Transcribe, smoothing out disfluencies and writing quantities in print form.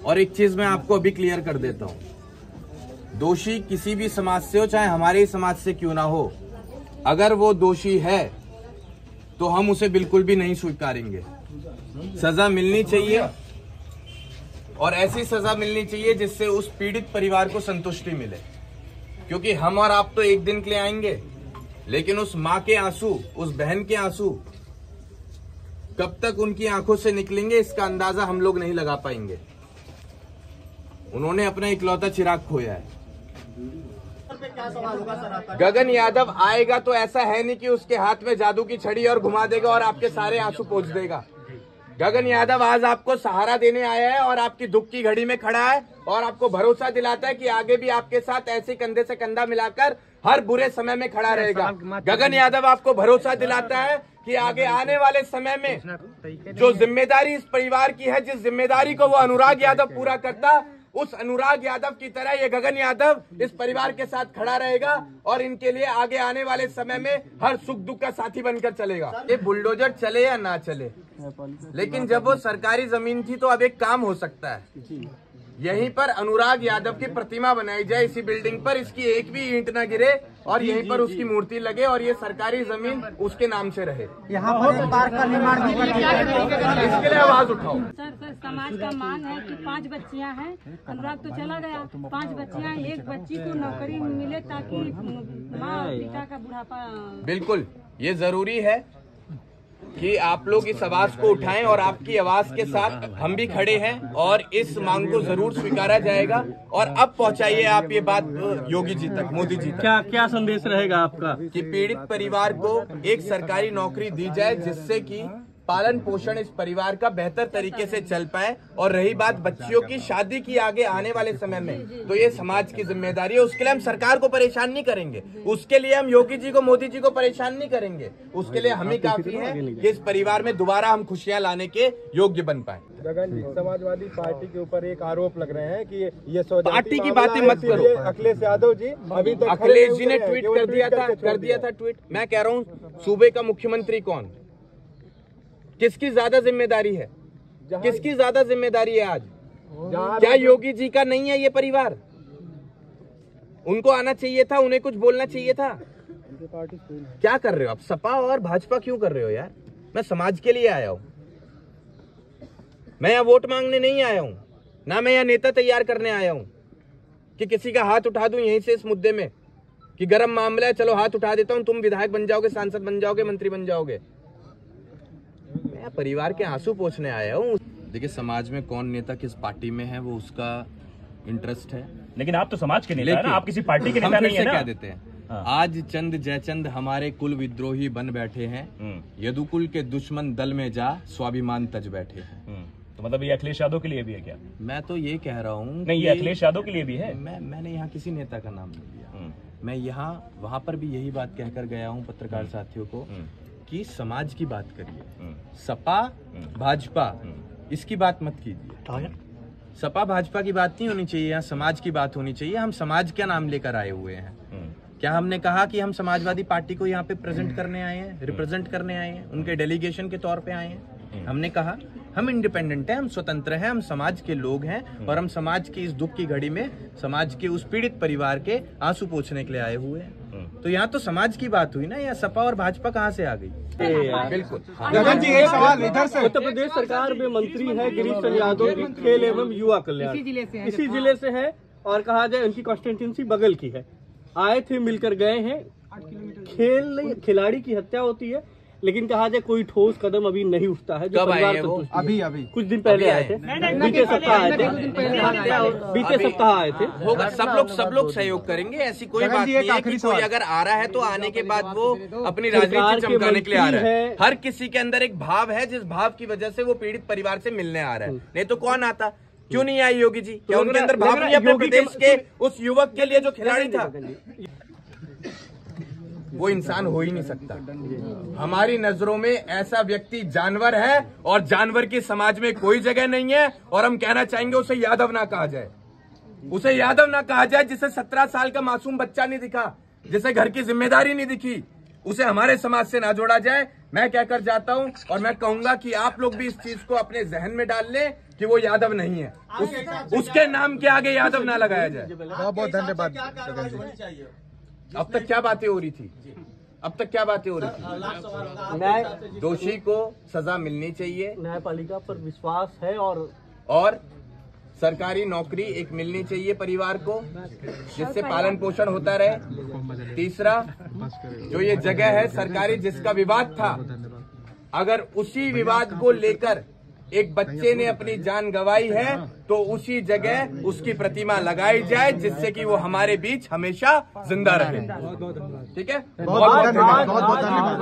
और एक चीज मैं आपको अभी क्लियर कर देता हूँ, दोषी किसी भी समाज से हो, चाहे हमारे ही समाज से क्यों ना हो, अगर वो दोषी है तो हम उसे बिल्कुल भी नहीं स्वीकारेंगे। सजा मिलनी चाहिए और ऐसी सजा मिलनी चाहिए जिससे उस पीड़ित परिवार को संतुष्टि मिले, क्योंकि हम और आप तो एक दिन के लिए आएंगे, लेकिन उस माँ के आंसू, उस बहन के आंसू कब तक उनकी आंखों से निकलेंगे इसका अंदाजा हम लोग नहीं लगा पाएंगे। उन्होंने अपना इकलौता चिराग खोया है। गगन यादव आएगा तो ऐसा है नहीं कि उसके हाथ में जादू की छड़ी और घुमा देगा और आपके सारे आंसू पोंछ देगा। गगन यादव आज आपको सहारा देने आया है और आपकी दुख की घड़ी में खड़ा है और आपको भरोसा दिलाता है कि आगे भी आपके साथ ऐसे कंधे से कंधा मिलाकर हर बुरे समय में खड़ा रहेगा। गगन यादव आपको भरोसा दिलाता है कि आगे आने वाले समय में जो जिम्मेदारी इस परिवार की है, जिस जिम्मेदारी को वो अनुराग यादव पूरा करता, उस अनुराग यादव की तरह ये गगन यादव इस परिवार के साथ खड़ा रहेगा और इनके लिए आगे आने वाले समय में हर सुख दुख का साथी बनकर चलेगा। ये बुलडोजर चले या ना चले, लेकिन जब वो सरकारी जमीन थी तो अब एक काम हो सकता है, यहीं पर अनुराग यादव की प्रतिमा बनाई जाए इसी बिल्डिंग पर, इसकी एक भी ईंट न गिरे और यहीं पर उसकी मूर्ति लगे और ये सरकारी जमीन उसके नाम से रहे। यहाँ पर पार्क का निर्माण भी इसके लिए आवाज उठाओ। सर समाज का मान है कि 5 बच्चियां हैं, अनुराग तो चला गया, 5 बच्चियां, एक बच्ची को नौकरी मिले ताकि माँ पिता का बुढ़ापा। बिल्कुल ये जरूरी है कि आप लोग इस आवाज को उठाएं और आपकी आवाज के साथ हम भी खड़े हैं और इस मांग को जरूर स्वीकारा जाएगा। और अब पहुंचाइए आप ये बात योगी जी तक, मोदी जी तक। क्या संदेश रहेगा आपका? कि पीड़ित परिवार को एक सरकारी नौकरी दी जाए जिससे कि पालन पोषण इस परिवार का बेहतर तरीके से चल पाए। और रही बात बच्चियों की शादी की आगे आने वाले समय में, तो ये समाज की जिम्मेदारी है। उसके लिए हम सरकार को परेशान नहीं करेंगे, उसके लिए हम योगी जी को, मोदी जी को परेशान नहीं करेंगे। उसके लिए हम ही काफी हैं कि इस परिवार में दोबारा हम खुशियां लाने के योग्य बन पाए। गगन जी, समाजवादी पार्टी के ऊपर एक आरोप लग रहे हैं कि ये पार्टी की बातें मत करो। अखिलेश यादव जी अभी तक अखिलेश जी ने ट्वीट कर दिया था ट्वीट। मैं कह रहा हूँ सूबे का मुख्यमंत्री कौन, किसकी ज्यादा जिम्मेदारी है, किसकी ज्यादा जिम्मेदारी है आज? क्या योगी जी का नहीं है ये परिवार? उनको आना चाहिए था, उन्हें कुछ बोलना चाहिए था। क्या कर रहे हो आप? सपा और भाजपा क्यों कर रहे हो यार? मैं समाज के लिए आया हूं, मैं यहाँ वोट मांगने नहीं आया हूं, ना मैं यहाँ नेता तैयार करने आया हूं कि किसी का हाथ उठा दूं यहीं से इस मुद्दे में कि गर्म मामला है, चलो हाथ उठा देता हूं, तुम विधायक बन जाओगे, सांसद बन जाओगे, मंत्री बन जाओगे। मैं परिवार के आंसू पोंछने आया हूँ। देखिए, समाज में कौन नेता किस पार्टी में है वो उसका इंटरेस्ट है, लेकिन आप तो समाज के नेता हैं ना, आप किसी पार्टी के नेता नहीं है ना। क्या देते हैं आज चंद जयचंद हमारे कुल विद्रोही बन बैठे हैं, यदुकुल के दुश्मन दल में जा स्वाभिमान तज बैठे हैं। तो मतलब ये अखिलेश यादव के लिए भी है क्या? मैं तो ये कह रहा हूँ नहीं, ये अखिलेश यादव के लिए भी है। मैंने यहाँ किसी नेता का नाम नहीं लिया, मैं यहाँ वहाँ पर भी यही बात कहकर गया हूँ पत्रकार साथियों को कि समाज की बात करिए, सपा भाजपा इसकी बात मत कीजिए। सपा भाजपा की बात नहीं होनी चाहिए, यहाँ समाज की बात होनी चाहिए। हम समाज का नाम लेकर आए हुए हैं। क्या हमने कहा कि हम समाजवादी पार्टी को यहाँ पे प्रेजेंट करने आए हैं, रिप्रेजेंट करने आए हैं, उनके डेलीगेशन के तौर पे आए हैं? हमने कहा हम इंडिपेंडेंट हैं, हम स्वतंत्र हैं, हम समाज के लोग हैं और हम समाज की इस दुख की घड़ी में समाज के उस पीड़ित परिवार के आंसू पोंछने के लिए आए हुए हैं। तो यहाँ तो समाज की बात हुई ना, यहाँ सपा और भाजपा कहाँ से आ गई? बिल्कुल। गगन जी, एक सवाल इधर से। उत्तर प्रदेश सरकार में मंत्री है गिरीश चंद्र यादव, खेल एवं युवा कल्याण, इसी जिले से है और कहा जाए उनकी कॉन्स्टिट्यूंसी बगल की है। आए थे, मिलकर गए हैं। खिलाड़ी की हत्या होती है, लेकिन कहा जाए कोई ठोस कदम अभी नहीं उठता है। कब आए वो? अभी कुछ दिन पहले आए थे, बीते सप्ताह आए थे। होगा, सब लोग सहयोग करेंगे, ऐसी कोई बात नहीं है कि कोई अगर आ रहा है तो आने के बाद वो अपनी राजनीति चमकाने के लिए आ रहा है। हर किसी के अंदर एक भाव है, जिस भाव की वजह से वो पीड़ित परिवार से मिलने आ रहा है। नहीं तो कौन आता? क्यों नहीं आई योगी जी? क्या उनके अंदर भाव नहीं है अपने प्रदेश के उस युवक के लिए जो खिलाड़ी था? वो इंसान हो ही नहीं सकता। हमारी नजरों में ऐसा व्यक्ति जानवर है और जानवर की समाज में कोई जगह नहीं है। और हम कहना चाहेंगे उसे यादव ना कहा जाए, उसे यादव ना कहा जाए जिसे 17 साल का मासूम बच्चा नहीं दिखा, जिसे घर की जिम्मेदारी नहीं दिखी, उसे हमारे समाज से ना जोड़ा जाए। मैं कहकर जाता हूँ और मैं कहूंगा कि आप लोग भी इस चीज को अपने जहन में डाल लें कि वो यादव नहीं है, उसके नाम के आगे यादव ना लगाया जाए। बहुत बहुत धन्यवाद। अब तक क्या बातें हो रही थी? अब तक क्या बातें हो रही थी? न्याय दोषी को सजा मिलनी चाहिए न्यायपालिका पर विश्वास है और सरकारी नौकरी एक मिलनी चाहिए परिवार को, जिससे पालन पोषण होता रहे। तीसरा, जो ये जगह है सरकारी जिसका विवाद था, अगर उसी विवाद को लेकर एक बच्चे ने अपनी जान गंवाई है तो उसी जगह उसकी प्रतिमा लगाई जाए, जिससे कि वो हमारे बीच हमेशा जिंदा रहे। ठीक है, बहुत बहुत धन्यवाद।